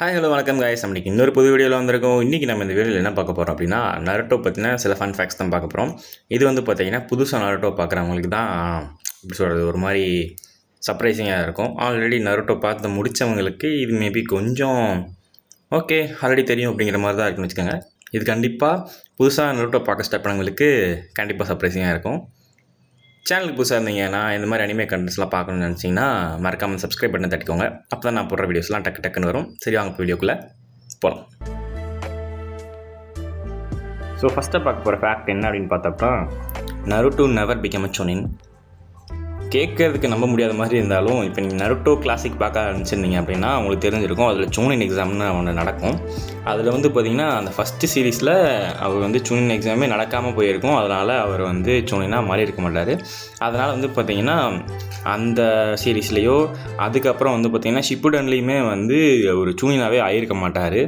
Hi hello வணக்கம் guys. நம்மளுக்கு இன்னொரு புது வீடியோவில் வந்திருக்கோம். இன்றைக்கி நம்ம இந்த வீடியோவில் என்ன பார்க்க போகிறோம் அப்படின்னா, நருட்டோ பற்றின சில ஃபன் ஃபேக்ட்ஸ் தான் பார்க்க போகிறோம். இது வந்து பார்த்திங்கன்னா புதுசாக நருட்டோ பார்க்குறவங்களுக்கு தான் எப்படி சொல்கிறது, ஒரு மாதிரி சர்ப்ரைசிங்காக இருக்கும். ஆல்ரெடி நருட்டோ பார்த்து முடித்தவங்களுக்கு இது மேபி கொஞ்சம் ஓகே ஆல்ரெடி தெரியும் அப்படிங்கிற மாதிரி தான் இருக்குன்னு வச்சுக்கோங்க. இது கண்டிப்பாக புதுசாக நருட்டோ பார்க்க ஸ்டார்ட் பண்ணவங்களுக்கு கண்டிப்பாக சர்ப்ரைசிங்காக இருக்கும். சேனலுக்கு புதுசாக இருந்தீங்கன்னா இந்த மாதிரி அனிமே கண்டென்ட்ஸ்லாம் பார்க்கணும்னு நினச்சிங்கன்னா மறக்காமல் சப்ஸ்கிரைப் பண்ணி தட்டிக்கோங்க. அப்போ தான் நான் போடுற வீடியோஸ்லாம் டக்குன்னு வரும். சரி, வாங்க வீடியோக்குள்ளே போகலாம். ஸோ ஃபஸ்ட்டாக பார்க்க போகிற ஃபேக்ட் என்ன அப்படின்னு பார்த்தப்போ, நருட்டோ நெவர் பிகம் அ ஷோனின். கேட்கறதுக்கு நம்ப முடியாத மாதிரி இருந்தாலும், இப்போ நீங்கள் நருட்டோ கிளாசிக் பார்க்க ஆரம்பிச்சிருந்தீங்க அப்படின்னா உங்களுக்கு தெரிஞ்சிருக்கும். அதில் சூனின் எக்ஸாம்னு ஒன்று நடக்கும். அதில் வந்து பார்த்திங்கன்னா அந்த ஃபஸ்ட்டு சீரீஸில் அவர் வந்து சூனின் எக்ஸாமே நடக்காமல் போயிருக்கும். அதனால் அவர் வந்து சூனினாக மாறி இருக்க மாட்டார். அதனால் வந்து பார்த்திங்கன்னா அந்த சீரீஸ்லேயோ அதுக்கப்புறம் வந்து பார்த்திங்கன்னா ஷிப்புடன்லேயுமே வந்து ஒரு சூனினாவே ஆகியிருக்க மாட்டார்.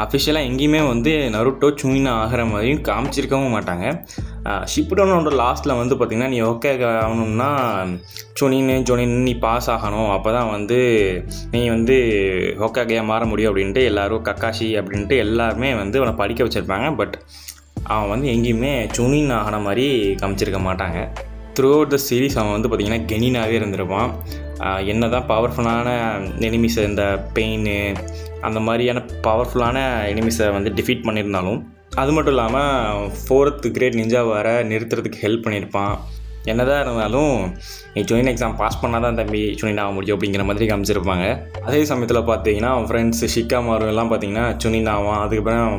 அஃபிஷியலாக எங்கேயுமே வந்து நருட்டோ சூனினா ஆகிற மாதிரியும் காமிச்சிருக்கவும் மாட்டாங்க. ஷிப்புடனோட லாஸ்ட்டில் வந்து பார்த்திங்கன்னா நீ ஓகே ஆகணும்னா ஜொனின் நீ பாஸ் ஆகணும், அப்போ தான் வந்து நீ வந்து ஹோக்காகையாக மாற முடியும் அப்படின்ட்டு எல்லோரும் கக்காஷி அப்படின்ட்டு எல்லாருமே வந்து அவனை படிக்க வச்சுருப்பாங்க. பட் அவன் வந்து எங்கேயுமே சூனின் ஆகின மாதிரி காமிச்சிருக்க மாட்டாங்க. த்ரூ அவுட் த சீரீஸ் அவன் வந்து பார்த்திங்கன்னா கெனினாகவே இருந்திருப்பான். என்ன தான் பவர்ஃபுல்லான எனிமிஸை இந்த பெயின் அந்த மாதிரியான பவர்ஃபுல்லான எனிமிஸை வந்து டிஃபீட் பண்ணியிருந்தாலும், அது மட்டும் இல்லாமல் 4th கிரேட் நிஞ்சா வர நிறுத்துறதுக்கு ஹெல்ப் பண்ணியிருப்பான். என்னதான் இருந்தாலும் நீ ஜொயின் எக்ஸாம் பாஸ் பண்ணால் தான் தம்பி சுனின் ஆக முடியும் அப்படிங்கிற மாதிரி காமிச்சிருப்பாங்க. அதே சமயத்தில் பார்த்தீங்கன்னா அவன் ஃப்ரெண்ட்ஸ் ஷிக்காமாரு எல்லாம் பார்த்தீங்கன்னா சுனின் ஆவான். அதுக்கப்புறம்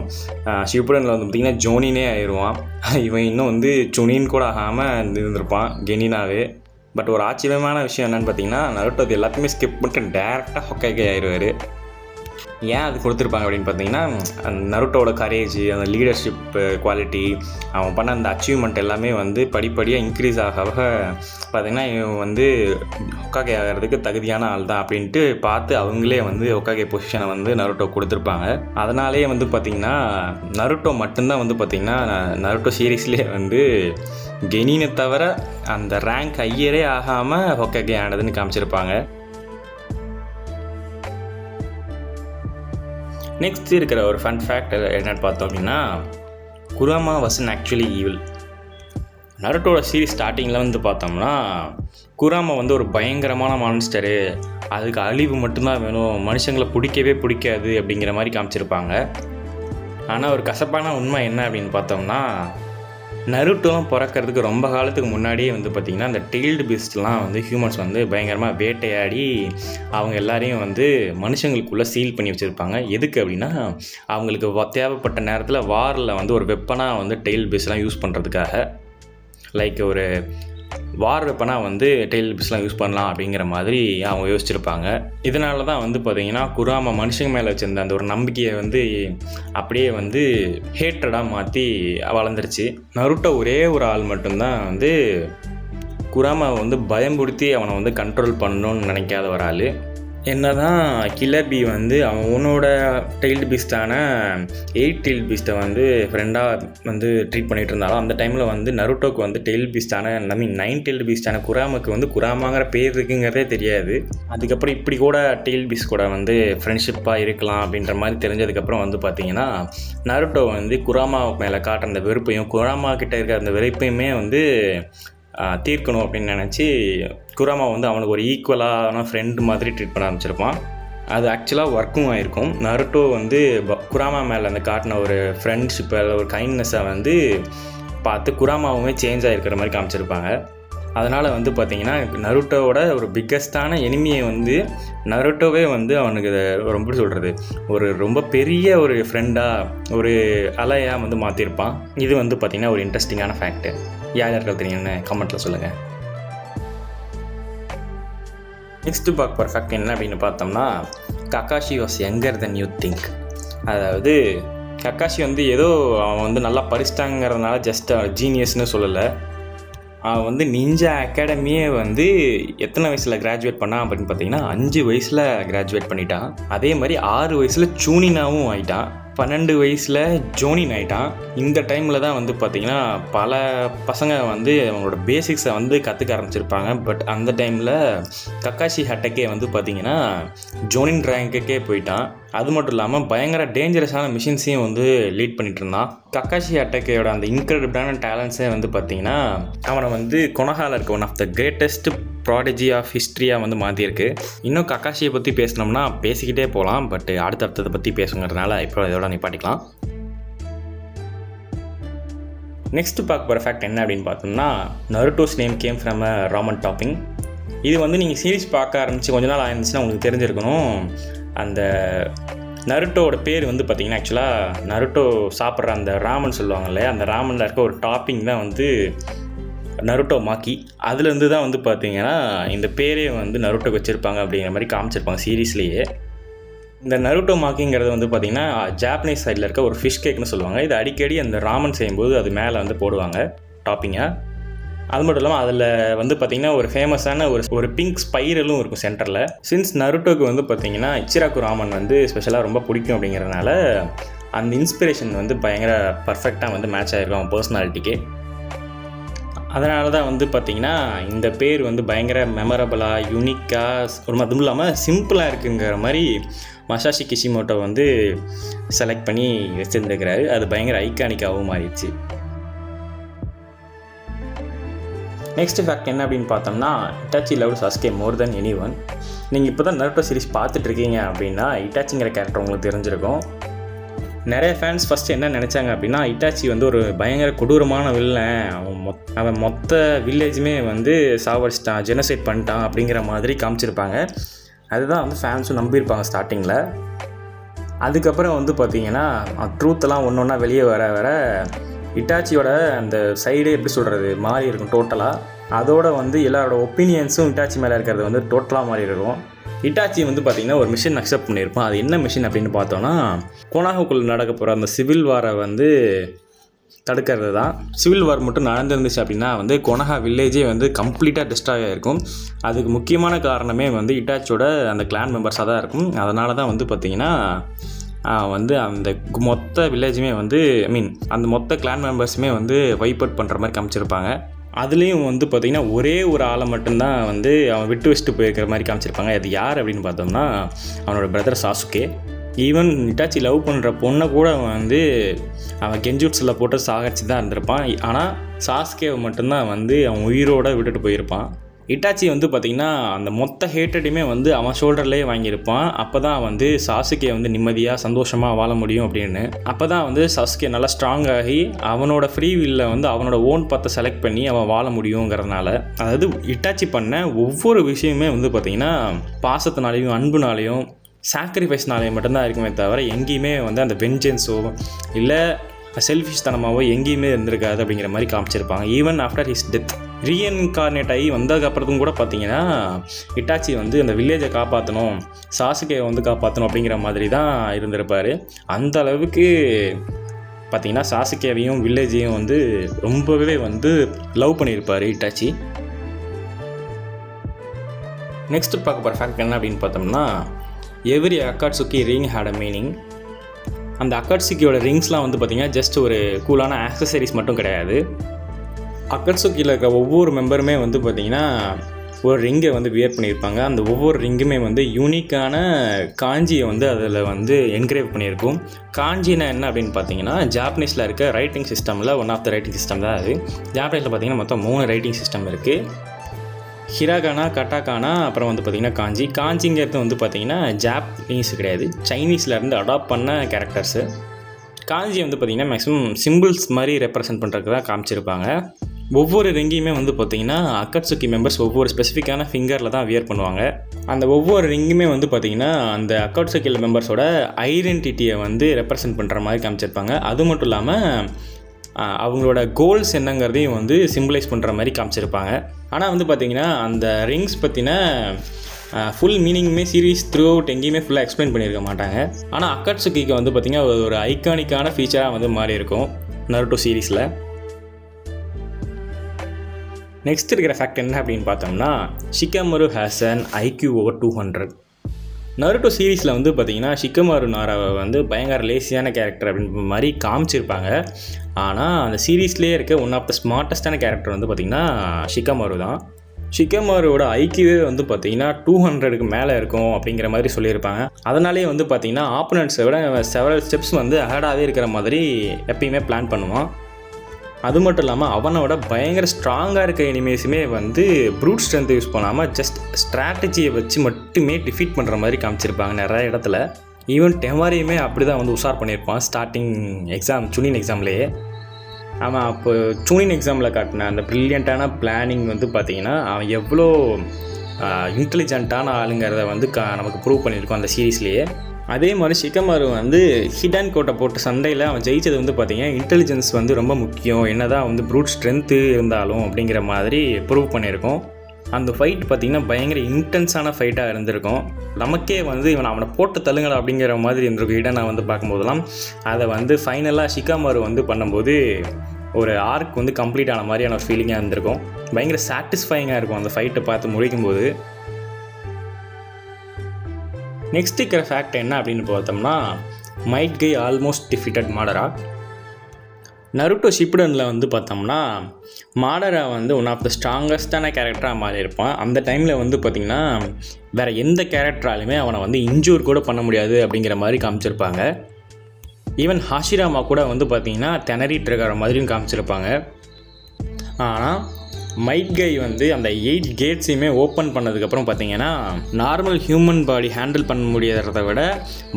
ஷிப்புடனில் வந்து பார்த்திங்கன்னா ஜோனினே ஆயிடுவான். இவன் இன்னும் வந்து சுனின் கூட ஆகாமல் இருந்திருப்பான் கெனினாவே. பட் ஒரு ஆச்சரியமான விஷயம் என்னென்னு பார்த்தீங்கன்னா, நருட்டோ அது எல்லாத்தையுமே ஸ்கிப் பண்ணிட்டு டேரெக்டாக ஹொக்காகே ஆயிடுவார். ஏன் அது கொடுத்துருப்பாங்க அப்படின்னு பார்த்தீங்கன்னா, அந்த நருட்டோட கரேஜ், அந்த லீடர்ஷிப் குவாலிட்டி, அவன் பண்ண அந்த அச்சீவ்மெண்ட் எல்லாமே வந்து படிப்படியாக இன்க்ரீஸ் ஆக பார்த்திங்கன்னா இவன் வந்து ஹொக்காகே ஆகிறதுக்கு தகுதியான ஆள் தான் அப்படின்ட்டு பார்த்து அவங்களே வந்து ஹொக்காகே பொசிஷனை வந்து நருட்டோ கொடுத்துருப்பாங்க. அதனாலே வந்து பார்த்திங்கன்னா நருட்டோ மட்டும்தான் வந்து பார்த்திங்கன்னா நருட்டோ சீரீஸ்லேயே வந்து கெனினை தவிர அந்த ரேங்க் ஹையரே ஆகாமல் ஹொக்காகே ஆனதுன்னு காமிச்சிருப்பாங்க. நெக்ஸ்ட் இருக்கிற ஒரு ஃபன் ஃபேக்ட் என்னென்னு பார்த்தோம் அப்படின்னா, குராமா வாசன் ஆக்சுவலி ஈவில். நருட்டோட சீரீஸ் ஸ்டார்டிங்கில் வந்து பார்த்தோம்னா குராமா வந்து ஒரு பயங்கரமான மான்ஸ்டரு, அதுக்கு அழிவு மட்டும்தான் வேணும், மனுஷங்களை பிடிக்காது அப்படிங்கிற மாதிரி காமிச்சிருப்பாங்க. ஆனால் ஒரு கசப்பான உண்மை என்ன அப்படின்னு பார்த்தோம்னா, நருட்டோலாம் பிறக்கிறதுக்கு ரொம்ப காலத்துக்கு முன்னாடியே வந்து பார்த்திங்கன்னா அந்த டெய்ல்டு பீஸ்ட்லாம் வந்து ஹியூமன்ஸ் வந்து பயங்கரமாக வேட்டையாடி அவங்க எல்லாரையும் வந்து மனுஷங்களுக்குள்ளே சீல் பண்ணி வச்சுருப்பாங்க. எதுக்கு அப்படின்னா, அவங்களுக்கு தேவைப்பட்ட நேரத்தில் வாரில் வந்து ஒரு வெப்பனாக வந்து டெய்ல் பீஸ்லாம் யூஸ் பண்ணுறதுக்காக, லைக் ஒரு வார் வெப்பனாக வந்து டெய்ல் பீஸ்லாம் யூஸ் பண்ணலாம் அப்படிங்கிற மாதிரி அவங்க யோசிச்சுருப்பாங்க. இதனால தான் வந்து பார்த்திங்கன்னா குராமா மனுஷங்க மேலே வச்சுருந்த அந்த ஒரு நம்பிக்கையை வந்து அப்படியே வந்து ஹேட்ரடாக மாற்றி வளர்ந்துருச்சு. நருட்டோ ஒரே ஒரு ஆள் மட்டும்தான் வந்து குராமாவை வந்து பயம்படுத்தி அவனை வந்து கண்ட்ரோல் பண்ணணும்னு நினைக்காத ஒரு ஆள். என்ன தான் கில்லர் பி வந்து அவனோட டெய்ல்டு பீஸ்டான 8 டெய்ல் பீஸ்ட்டை வந்து ஃப்ரெண்டாக வந்து ட்ரீட் பண்ணிகிட்டு இருந்தாலும், அந்த டைமில் வந்து நருட்டோக்கு வந்து டெய்ல் பீஸ்டான 9 டெய்ல் பீஸ்டான குராமாவுக்கு வந்து குராமாங்கிற பேர் இருக்குங்கிறதே தெரியாது. அதுக்கப்புறம் இப்படி கூட டெய்ல் பீஸ் கூட வந்து ஃப்ரெண்ட்ஷிப்பாக இருக்கலாம் அப்படின்ற மாதிரி தெரிஞ்சதுக்கப்புறம் வந்து பார்த்திங்கன்னா நருட்டோ வந்து குராமா மேலே காட்டுற அந்த வெறுப்பையும் குராமா கிட்டே இருக்கிற அந்த வெறுப்பையுமே வந்து தீர்க்கணும் அப்படின்னு நினச்சி குராமா வந்து அவனுக்கு ஒரு ஈக்குவலான ஃப்ரெண்டு மாதிரி ட்ரீட் பண்ண ஆரம்பிச்சிருப்பான். அது ஆக்சுவலாக ஒர்க்கும் ஆகிருக்கும். நருட்டோ வந்து குராமா மேலே அந்த காட்டின ஒரு ஃப்ரெண்ட்ஷிப்பை ஒரு கைண்ட்னஸை வந்து பார்த்து குராமாவுமே சேஞ்ச் ஆகிருக்கிற மாதிரி காமிச்சிருப்பாங்க. அதனால் வந்து பார்த்திங்கன்னா நருட்டோவோட ஒரு பிக்கஸ்டான எனிமியை வந்து நருட்டோவே வந்து அவனுக்கு ரொம்ப சொல்கிறது ஒரு ரொம்ப பெரிய ஒரு ஃப்ரெண்டாக ஒரு அலையாக வந்து மாற்றிருப்பான். இது வந்து பார்த்திங்கன்னா ஒரு இன்ட்ரெஸ்டிங்கான ஃபேக்ட்டு. யாருக்கு தெரியும்னு கமெண்ட்டில் சொல்லுங்கள். நெக்ஸ்ட்டு பார்க்க போகிற ஃபேக்ட் என்ன அப்படின்னு பார்த்தோம்னா, Kakashi was younger then you think. அதாவது கக்காஷி வந்து ஏதோ அவன் வந்து நல்லா படிச்சிட்டாங்கிறதுனால ஜஸ்ட் ஜீனியஸ்னு சொல்லலை. அவன் வந்து நிஞ்சா அகாடமியே வந்து எத்தனை வயசில் கிராஜுவேட் பண்ணான் அப்படின்னு பார்த்தீங்கன்னா 5 வயசில் கிராஜுவேட் பண்ணிட்டான். அதே மாதிரி 6 வயசில் சூனினாவும் ஆகிட்டான். 12 வயசில் ஜோனின் ஆகிட்டான். இந்த டைமில் தான் வந்து பார்த்திங்கன்னா பல பசங்க வந்து அவங்களோட பேசிக்ஸை வந்து கற்றுக்க ஆரம்பிச்சிருப்பாங்க. பட் அந்த டைமில் கக்காஷி ஹட்டக்கே வந்து பார்த்திங்கன்னா ஜோனின் ரேங்குக்கே போயிட்டான். அது மட்டும் இல்லாமல் பயங்கர டேஞ்சரஸான மிஷின்ஸையும் வந்து லீட் பண்ணிகிட்டு இருந்தான். கக்காஷி ஹட்டக்கேயோட அந்த இன்க்ரெடிபிளான டேலண்ட்ஸே வந்து பார்த்திங்கன்னா அவனை வந்து கொனஹாவில் இருக்க one of the greatest prodigy of ஹிஸ்ட்ரியாக வந்து மாற்றிருக்கு. இன்னும் கக்காஷியை பற்றி பேசினோம்னா பேசிக்கிட்டே போகலாம். பட் அடுத்தடுத்ததை பற்றி பேசுங்கிறதுனால இப்போ இதோட நிப்பாட்டிக்கலாம். நெக்ஸ்ட் பார்க்க போகிற ஃபேக்ட் என்ன அப்படின்னு பார்த்தோம்னா, Naruto's name came from a ramen topping. இது வந்து நீங்கள் சீரிஸ் பார்க்க ஆரம்பித்து கொஞ்ச நாள் ஆயிருந்துச்சுன்னா உங்களுக்கு தெரிஞ்சிருக்கணும். அந்த நருட்டோட பேர் வந்து பார்த்திங்கன்னா ஆக்சுவலாக நருட்டோ சாப்பிட்ற அந்த ராமன் சொல்லுவாங்க இல்லையா, அந்த ராமனில் இருக்க ஒரு டாப்பிங் தான் வந்து நருட்டோ மாக்கி. அதுலேருந்து தான் வந்து பார்த்திங்கன்னா இந்த பேரே வந்து நருட்டோ வச்சுருப்பாங்க அப்படிங்கிற மாதிரி காமிச்சிருப்பாங்க சீரீஸ்லேயே. இந்த நருட்டோ மாக்கிங்கிறது வந்து பார்த்திங்கன்னா ஜாப்பனீஸ் சைடில் இருக்க ஒரு ஃபிஷ் கேக்னு சொல்லுவாங்க. இது அடிக்கடி அந்த ராமன் செய்யும்போது அது மேலே வந்து போடுவாங்க டாப்பிங்காக. அது மட்டும் இல்லாமல் அதில் வந்து பார்த்திங்கன்னா ஒரு ஃபேமஸான ஒரு பிங்க் ஸ்பைரலும் இருக்கும் சென்டரில். சின்ஸ் நருட்டோக்கு வந்து பார்த்திங்கன்னா இச்சிராக்கு ராமன் வந்து ஸ்பெஷலாக ரொம்ப பிடிக்கும் அப்படிங்கிறதுனால அந்த இன்ஸ்பிரேஷன் வந்து பயங்கர பர்ஃபெக்டாக வந்து மேட்ச் ஆகிருக்கும் அவன் பர்சனாலிட்டிக்கு. அதனால தான் வந்து பார்த்திங்கன்னா இந்த பேர் வந்து பயங்கர மெமரபிளாக யூனிக்காக அதுவும் இல்லாமல் சிம்பிளாக இருக்குங்கிற மாதிரி மசாஷி கிஷிமோட்டோ வந்து செலக்ட் பண்ணி வச்சுருந்துருக்கிறாரு. அது பயங்கர ஐகானிக்காகவும் மாறிடுச்சு. நெக்ஸ்ட் ஃபேக்ட் என்ன அப்படின்னு பார்த்தோம்னா, இட்டாச்சி லவ் சாஸ்கே மோர் தென் எனி ஒன். நீங்கள் இப்போ தான் நருட்டோ சீரிஸ் பார்த்துட்ருக்கீங்க அப்படின்னா இட்டாச்சிங்கிற கேரக்டர் உங்களுக்கு தெரிஞ்சிருக்கும். நிறைய ஃபேன்ஸ் ஃபஸ்ட்டு என்ன நினச்சாங்க அப்படின்னா, இட்டாச்சி வந்து ஒரு பயங்கர கொடூரமான வில்லன், அவன் மொத்த வில்லேஜுமே வந்து சாவடிச்சிட்டான், ஜெனோசைட் பண்ணிட்டான் அப்படிங்கிற மாதிரி காமிச்சிருப்பாங்க. அதுதான் வந்து ஃபேன்ஸும் நம்பியிருப்பாங்க ஸ்டார்டிங்கில். அதுக்கப்புறம் வந்து பார்த்திங்கன்னா ட்ரூத்தெல்லாம் ஒன்று ஒன்றா வெளியே வர இட்டாச்சியோட அந்த சைடே எப்படி சொல்கிறது மாறி இருக்கும் டோட்டலாக. அதோடு வந்து எல்லாரோட ஒப்பீனியன்ஸும் இட்டாச்சி மேலே இருக்கிறது வந்து டோட்டலாக மாறி இருக்கும். இட்டாச்சி வந்து பார்த்திங்கன்னா ஒரு மிஷின் அக்செப்ட் பண்ணியிருப்பான். அது என்ன மிஷின் அப்படின்னு பார்த்தோன்னா, கொனாஹாக்குள்ளே நடக்க போகிற அந்த சிவில் வாரை வந்து தடுக்கிறது தான். சிவில் வார் மட்டும் நடந்துருந்துச்சு அப்படின்னா வந்து கொனஹா வில்லேஜே வந்து கம்ப்ளீட்டாக டிஸ்ட்ராய் ஆகிருக்கும். அதுக்கு முக்கியமான காரணமே வந்து இட்டாச்சியோட அந்த கிளான் மெம்பர்ஸாக தான் இருக்கும். அதனால தான் வந்து பார்த்திங்கன்னா வந்து அந்த மொத்த வில்லேஜுமே வந்து அந்த மொத்த கிளான் மெம்பர்ஸுமே வந்து வைப் அவுட் பண்ணுற மாதிரி காமிச்சிருப்பாங்க. அதுலேயும் வந்து பார்த்திங்கன்னா ஒரே ஒரு ஆளை மட்டும்தான் வந்து அவன் விட்டு வச்சுட்டு போயிருக்கிற மாதிரி காமிச்சிருப்பாங்க. அது யார் அப்படின்னு பார்த்தோம்னா அவனோட brother Sasuke. Even Itachi love பண்ணுற பொண்ணை கூட வந்து அவன் கெஞ்சுட்ஸில் போட்டு சாகடிச்சு தான் இருந்திருப்பான். ஆனால் சாசுகேவை மட்டும்தான் வந்து அவன் உயிரோடு விட்டுட்டு போயிருப்பான். இட்டாச்சி வந்து பார்த்திங்கன்னா அந்த மொத்த ஹேட்டடையுமே வந்து அவன் ஷோல்டர்லேயே வாங்கியிருப்பான். அப்போ தான் வந்து சாசுகே வந்து நிம்மதியாக சந்தோஷமாக வாழ முடியும் அப்படின்னு. அப்போ தான் வந்து சாசுகே நல்லா ஸ்ட்ராங் ஆகி அவனோட ஃப்ரீ வில்ல வந்து அவனோட ஓன் பத்தை செலக்ட் பண்ணி அவன் வாழ முடியுங்கிறதுனால. அதாவது இட்டாச்சி பண்ண ஒவ்வொரு விஷயமே வந்து பார்த்திங்கன்னா பாசத்தினாலேயும் அன்புனாலேயும் சாக்ரிஃபைஸ்னாலேயும் மட்டும்தான் இருக்குமே தவிர எங்கேயுமே வந்து அந்த வெஞ்சன்ஸோ இல்லை செல்ஃபிஷ் தனமாவோ எங்கேயுமே இருந்திருக்காது அப்படிங்கிற மாதிரி காமிச்சிருப்பாங்க. ஈவன் ஆஃப்டர் ஹிஸ் டெத் ரீஎன்கார்னேட் ஆகி வந்ததுக்கப்புறத்தும் கூட பார்த்திங்கன்னா இட்டாச்சி வந்து அந்த வில்லேஜை காப்பாற்றணும், சாசுகேவை வந்து காப்பாற்றணும் அப்படிங்கிற மாதிரி தான் இருந்திருப்பார். அந்த அளவுக்கு பார்த்திங்கன்னா சாசுகேவையும் வில்லேஜையும் வந்து ரொம்பவே வந்து லவ் பண்ணியிருப்பார் இட்டாச்சி. நெக்ஸ்ட்டு பார்க்க போகிற ஃபேக்ட் என்ன அப்படின்னு பார்த்தோம்னா, every Akatsuki ring had a meaning. அந்த அக்காட்சுகியோட ரிங்ஸ்லாம் வந்து பார்த்திங்கன்னா ஜஸ்ட் ஒரு கூலான ஆக்சசரிஸ் மட்டும் கிடையாது. அக்காட்சுகியில் இருக்க ஒவ்வொரு மெம்பருமே வந்து பார்த்திங்கன்னா ஒரு ரிங்கை வந்து வியர் பண்ணியிருப்பாங்க. அந்த ஒவ்வொரு ரிங்குமே வந்து யூனிக்கான காஞ்சியை வந்து அதில் வந்து என்கிரேவ் பண்ணியிருக்கும். காஞ்சினா என்ன அப்படின்னு பார்த்தீங்கன்னா ஜாப்பனீஸில் இருக்க ரைட்டிங் சிஸ்டமில் one of the writing system தான் அது. ஜாப்பனீஸில் பார்த்திங்கன்னா மொத்தம் 3 ரைட்டிங் சிஸ்டம் இருக்குது. ஹிராகானா, கட்டாகானா, அப்புறம் வந்து பார்த்திங்கன்னா காஞ்சிங்கிறது வந்து பார்த்திங்கன்னா ஜாப்பனீஸ் கிடையாது, சைனீஸ்லேருந்து அடாப்ட் பண்ண கேரக்டர்ஸு. காஞ்சி வந்து பார்த்திங்கன்னா மேக்ஸிமம் சிம்பிள்ஸ் மாதிரி ரெப்ரசன்ட் பண்ணுறதுக்கு தான் காமிச்சிருப்பாங்க. ஒவ்வொரு ரிங்கையுமே வந்து பார்த்திங்கன்னா அக்காட்சுகி மெம்பர்ஸ் ஒவ்வொரு ஸ்பெசிஃபிக்கான ஃபிங்கரில் தான் வியர் பண்ணுவாங்க. அந்த ஒவ்வொரு ரிங்குமே வந்து பார்த்திங்கன்னா அந்த அக்காட்சுகி மெம்பர்ஸோட ஐடென்டிட்டியை வந்து ரெப்ரசன்ட் பண்ணுற மாதிரி காமிச்சிருப்பாங்க. அது மட்டும் இல்லாமல் அவங்களோட கோல்ஸ் என்னங்கிறதையும் வந்து சிம்பிளைஸ் பண்ணுற மாதிரி காமிச்சிருப்பாங்க. ஆனால் வந்து பார்த்திங்கன்னா அந்த ரிங்ஸ் பற்றின ஃபுல் மீனிங்குமே சீரீஸ் த்ரூ அவுட் எங்கேயுமே ஃபுல்லாக எக்ஸ்பிளைன் பண்ணியிருக்க மாட்டாங்க. ஆனால் அக்காட்சுகிக்கு வந்து பார்த்திங்கன்னா ஒரு ஐகானிக்கான ஃபீச்சராக வந்து மாறி இருக்கும் நருட்டோ சீரீஸில். நெக்ஸ்ட் இருக்கிற ஃபேக்ட் என்ன அப்படின்னு பார்த்தோம்னா, Shikamaru has an IQ over 200. Naruto சீரீஸில் வந்து பார்த்திங்கன்னா ஷிக்கமாரு நாராவை வந்து பயங்கர லேசியான கேரக்டர் அப்படின்ற மாதிரி காமிச்சிருப்பாங்க. ஆனால் அந்த சீரீஸ்லேயே இருக்க ஒன் ஆஃப் த ஸ்மார்ட்டஸ்டான கேரக்டர் வந்து பார்த்திங்கன்னா ஷிக்கமாரு தான். ஷிக்கமாருவோட ஐக்கியூவே வந்து பார்த்திங்கன்னா 200க்கு மேலே இருக்கும் அப்படிங்கிற மாதிரி சொல்லியிருப்பாங்க. அதனாலே வந்து பார்த்திங்கன்னா ஆப்போனண்ட்ஸை விட செவரல் ஸ்டெப்ஸ் வந்து அஹடாகவே இருக்கிற மாதிரி எப்பயுமே பிளான் பண்ணுவான். அது மட்டும் இல்லாமல் அவனோட பயங்கர ஸ்ட்ராங்காக இருக்க எனிமீஸுமே வந்து ப்ரூட் ஸ்ட்ரென்த் யூஸ் பண்ணாமல் ஜஸ்ட் ஸ்ட்ராட்டஜியை வச்சு மட்டுமே டிஃபீட் பண்ணுற மாதிரி காமிச்சிருப்பாங்க நிறைய இடத்துல. ஈவன் டெமாரியுமே அப்படி தான் வந்து உஷார் பண்ணியிருப்பான் ஸ்டார்டிங் சுனின் எக்ஸாம்லேயே. அவன் அப்போ சுனின் எக்ஸாமில் காட்டின அந்த ப்ரில்லியண்ட்டான பிளானிங் வந்து பார்த்திங்கன்னா அவன் எவ்வளோ இன்டெலிஜென்ட்டான ஆளுங்கிறத வந்து நமக்கு ப்ரூவ் பண்ணியிருக்கோம் அந்த சீரீஸ்லேயே. அதே மாதிரி ஷிக்கமாரு வந்து ஹிடன் கோட்டை போட்ட சண்டையில் அவன் ஜெயித்தது வந்து பார்த்திங்கன்னா இன்டெலிஜென்ஸ் வந்து ரொம்ப முக்கியம், என்ன தான் வந்து ப்ரூட் ஸ்ட்ரென்த்து இருந்தாலும் அப்படிங்கிற மாதிரி ப்ரூவ் பண்ணியிருக்கோம். அந்த ஃபைட் பார்த்திங்கன்னா பயங்கர இன்டென்ஸான ஃபைட்டாக இருந்திருக்கும். நமக்கே வந்து அவனை போட்டு தள்ளுங்களா அப்படிங்கிற மாதிரி இருந்திருக்கும் ஹிடனை வந்து பார்க்கும்போதெல்லாம். அதை வந்து ஃபைனலாக ஷிக்கமாரு வந்து பண்ணும்போது ஒரு ஆர்க் வந்து கம்ப்ளீட் ஆன மாதிரியான ஒரு ஃபீலிங்காக இருந்திருக்கும். பயங்கர சாட்டிஸ்ஃபைங்காக இருக்கும் அந்த ஃபைட்டை பார்த்து முடிக்கும்போது. நெக்ஸ்ட் இருக்கிற ஃபேக்ட் என்ன அப்படின்னு பார்த்தோம்னா, மைட் கை ஆல்மோஸ்ட் டிஃபீட்டட் மாடரா. நருட்டோ ஷிப்புடனில் வந்து பார்த்தோம்னா மாடரா வந்து ஒன் ஆஃப் த ஸ்ட்ராங்கஸ்டான கேரக்டராக மாறி இருப்பான். அந்த டைமில் வந்து பார்த்திங்கன்னா வேறு எந்த கேரக்டராலுமே அவனை வந்து இன்ஜூர் கூட பண்ண முடியாது அப்படிங்கிற மாதிரி காமிச்சிருப்பாங்க. ஈவன் ஹாஷிராமா கூட வந்து பார்த்திங்கன்னா திணறிட்டு இருக்கிற மாதிரியும் காமிச்சிருப்பாங்க. ஆனால் மைட் கை வந்து அந்த 8 கேட்ஸையுமே ஓப்பன் பண்ணதுக்கப்புறம் பார்த்திங்கன்னா நார்மல் ஹியூமன் பாடி ஹேண்டில் பண்ண முடியாததை விட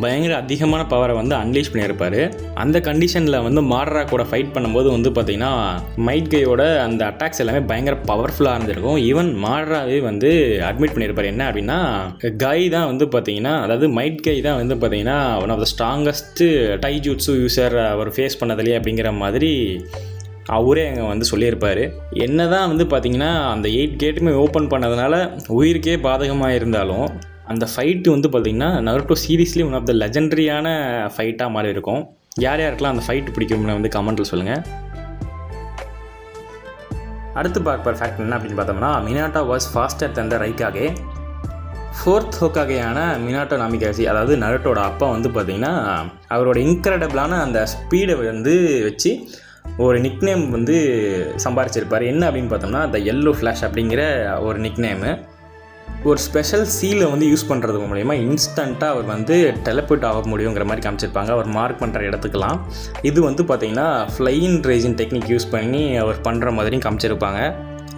பயங்கர அதிகமான பவரை வந்து அன்லீஷ் பண்ணியிருப்பார். அந்த கண்டிஷனில் வந்து மாடரா கூட ஃபைட் பண்ணும்போது வந்து பார்த்திங்கன்னா மைட் கையோட அந்த அட்டாக்ஸ் எல்லாமே பயங்கர பவர்ஃபுல்லாக இருந்திருக்கும். ஈவன் மாடராவே வந்து அட்மிட் பண்ணியிருப்பார். என்ன அப்படின்னா கை தான் வந்து பார்த்திங்கன்னா, அதாவது மைட் கை தான் வந்து பார்த்திங்கன்னா one of the strongest taijutsu user அவர் ஃபேஸ் பண்ணதுலேயே அப்படிங்கிற மாதிரி அவரே அங்கே வந்து சொல்லியிருப்பார். என்ன தான் வந்து பார்த்திங்கன்னா அந்த 8 கேட்டுமே ஓப்பன் பண்ணதுனால உயிருக்கே பாதகமாக இருந்தாலும் அந்த ஃபைட்டு வந்து பார்த்திங்கன்னா நருட்டோ சீரீஸ்லேயே ஒன் ஆஃப் த லெஜெண்டரியான ஃபைட்டாக மாதிரி இருக்கும். யார் யாருக்கெல்லாம் அந்த ஃபைட்டு பிடிக்கும்னு வந்து கமெண்ட்டில் சொல்லுங்கள். அடுத்து பார்க்குற ஃபேக்ட் என்ன அப்படின்னு பார்த்தோம்னா, Minato was faster than the Raikage. 4th ஹோக்காகேயான மினாட்டோ நாமிகாசி, அதாவது நருட்டோட அப்பா வந்து பார்த்திங்கன்னா அவரோட இன்க்ரெடிபிளான அந்த ஸ்பீடை வந்து வச்சு ஒரு நிக்நேம் வந்து சம்பாரிச்சிருப்பார். என்ன அப்படின்னு பார்த்தோம்னா த எல்லோ ஃப்ளாஷ் அப்படிங்கிற ஒரு நிக்நேமு. ஒரு ஸ்பெஷல் சீலை வந்து யூஸ் பண்ணுறது மூலயமா இன்ஸ்டண்ட்டாக அவர் வந்து டெலபோர்ட் ஆக முடியுங்கிற மாதிரி காமிச்சிருப்பாங்க அவர் மார்க் பண்ணுற இடத்துக்கெலாம். இது வந்து பார்த்திங்கன்னா ஃப்ளையின் ரேஜின் டெக்னிக் யூஸ் பண்ணி அவர் பண்ணுற மாதிரியும் காமிச்சிருப்பாங்க.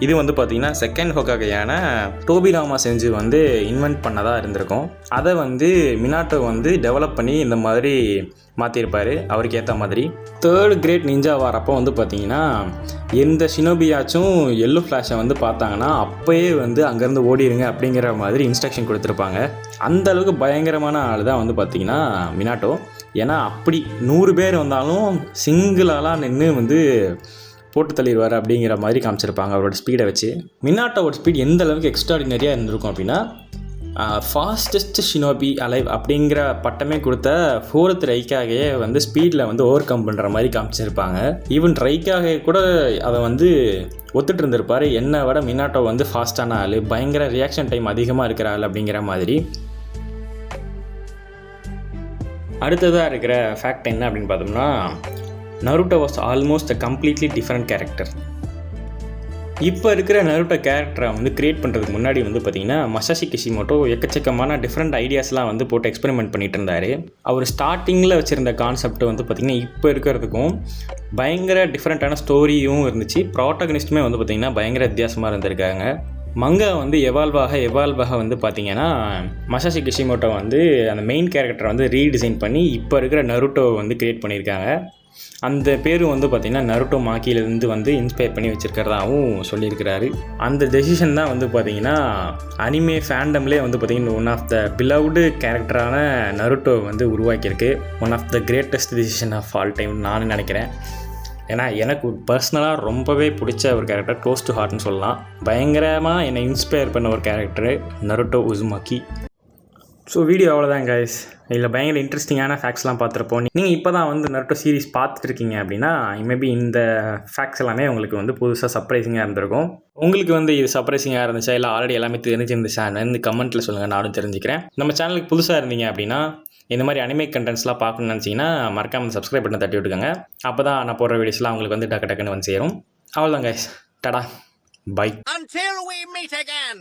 இது வந்து பார்த்திங்கன்னா 2nd ஹோக்காகேயான டோபிராமா செஞ்சு வந்து இன்வென்ட் பண்ணதாக இருந்திருக்கும். அதை வந்து மினாட்டோ வந்து டெவலப் பண்ணி இந்த மாதிரி மாற்றிருப்பார் அவருக்கு ஏற்ற மாதிரி. 3rd கிரேட் நிஞ்சா வரப்போ வந்து பார்த்திங்கன்னா எந்த ஷினோபியாச்சும் எல்லோ ஃப்ளாஷை வந்து பார்த்தாங்கன்னா அப்போயே வந்து அங்கேருந்து ஓடிடுங்க அப்படிங்கிற மாதிரி இன்ஸ்ட்ரக்ஷன் கொடுத்துருப்பாங்க. அந்தளவுக்கு பயங்கரமான ஆள் தான் வந்து பார்த்திங்கன்னா மினாட்டோ. ஏன்னா அப்படி 100 பேர் வந்தாலும் சிங்கிளாலாம் நின்று வந்து போட்டு தள்ளிடுவார் அப்படிங்கிற மாதிரி காமிச்சிருப்பாங்க அவரோட ஸ்பீடை வச்சு. மினாட்டோவோட ஸ்பீட் எந்த அளவுக்கு எக்ஸ்ட்ராடினரியாக இருந்திருக்கும் அப்படின்னா ஃபாஸ்டஸ்ட் ஷினோபி அலைவ் அப்படிங்கிற பட்டமே கொடுத்த 4th ரைக்காகே வந்து ஸ்பீடில் வந்து ஓவர் கம் பண்ணுற மாதிரி காமிச்சிருப்பாங்க. ஈவன் ரைக்காகே கூட அதை வந்து ஒத்துட்டு இருந்திருப்பார். என்னை விட மினாட்டோ வந்து ஃபாஸ்டான ஆள், பயங்கர ரியாக்ஷன் டைம் அதிகமாக இருக்கிற ஆள் அப்படிங்கிற மாதிரி. அடுத்ததாக இருக்கிற ஃபேக்ட் என்ன அப்படின்னு பார்த்தோம்னா, Naruto was almost a completely different character. இப்போ இருக்கிற நருட்டோ கேரக்டரை வந்து க்ரியேட் பண்ணுறதுக்கு முன்னாடி வந்து பார்த்திங்கன்னா மசாஷி கிஷிமோட்டோ எக்கச்சக்கமான டிஃப்ரெண்ட் ஐடியாஸ்லாம் வந்து போட்டு எக்ஸ்பெரிமெண்ட் பண்ணிகிட்டு இருந்தார். அவர் ஸ்டார்டிங்கில் வச்சுருந்த கான்செப்ட் வந்து பார்த்திங்கன்னா இப்போ இருக்கிறதுக்கும் பயங்கர டிஃப்ரெண்ட்டான ஸ்டோரியும் இருந்துச்சு. ப்ராட்டகனிஸ்ட்டுமே வந்து பார்த்திங்கன்னா பயங்கர வித்தியாசமாக இருந்திருக்காங்க. மங்கா வந்து எவால்வாக வந்து பார்த்திங்கன்னா மசாஷி கிஷிமோட்டோ வந்து அந்த மெயின் கேரக்டரை வந்து ரீடிசைன் பண்ணி இப்போ இருக்கிற நருட்டோ வந்து க்ரியேட் பண்ணியிருக்காங்க. அந்த பேரும் வந்து பார்த்திங்கன்னா நருட்டோ மாக்கியிலேருந்து வந்து இன்ஸ்பயர் பண்ணி வச்சுருக்கிறதாகவும் சொல்லியிருக்கிறாரு. அந்த டெசிஷன் தான் வந்து பார்த்திங்கன்னா அனிமே ஃபேண்டம்லேயே வந்து பார்த்திங்கன்னா ஒன் ஆஃப் த பிலவ்டு கேரக்டரான நருட்டோ வந்து உருவாக்கியிருக்கு. One of the greatest decision of all time நான் நினைக்கிறேன். ஏன்னா எனக்கு பர்சனலாக ரொம்பவே பிடிச்ச ஒரு கேரக்டர், க்ளோஸ் டு ஹார்ட்னு சொல்லலாம். பயங்கரமாக என்னை இன்ஸ்பயர் பண்ண ஒரு character Naruto Uzumaki. So video அவ்வளோதான் கைஸ். இதில் பயங்கர இன்ட்ரெஸ்டிங்கான ஃபேக்ட்ஸ்லாம் பார்த்துருப்போம். நீங்கள் இப்போ தான் வந்து நருட்டோ சீரிஸ் பார்த்துட்டு இருக்கீங்க அப்படின்னா மேபி இந்த ஃபேக்ட்ஸ் எல்லாமே உங்களுக்கு வந்து புதுசாக சர்ப்ரைசிங்காக இருந்திருக்கும். உங்களுக்கு வந்து இது சர்ப்ரைசிங்காக இருந்துச்சா இல்லை ஆல்ரெடி எல்லாமே தெரிஞ்சிருந்துச்சா இந்த கமெண்ட்டில் சொல்லுங்கள், நானும் தெரிஞ்சுக்கிறேன். நம்ம சேனலுக்கு புதுசாக இருந்தீங்க அப்படின்னா இந்த மாதிரி அனிமே கண்டென்ட்ஸ்லாம் பார்க்கணும்னு நினச்சிங்கன்னா மறக்காமல் சப்ஸ்கிரைப் பண்ண தட்டி விட்டுக்கோங்க. அப்போ தான் நான் போடுற வீடியோஸ்லாம் உங்களுக்கு வந்து டக்குன்னு வந்து சேரும். அவ்வளோதான் கைஸ், டடா, by. Until we meet again.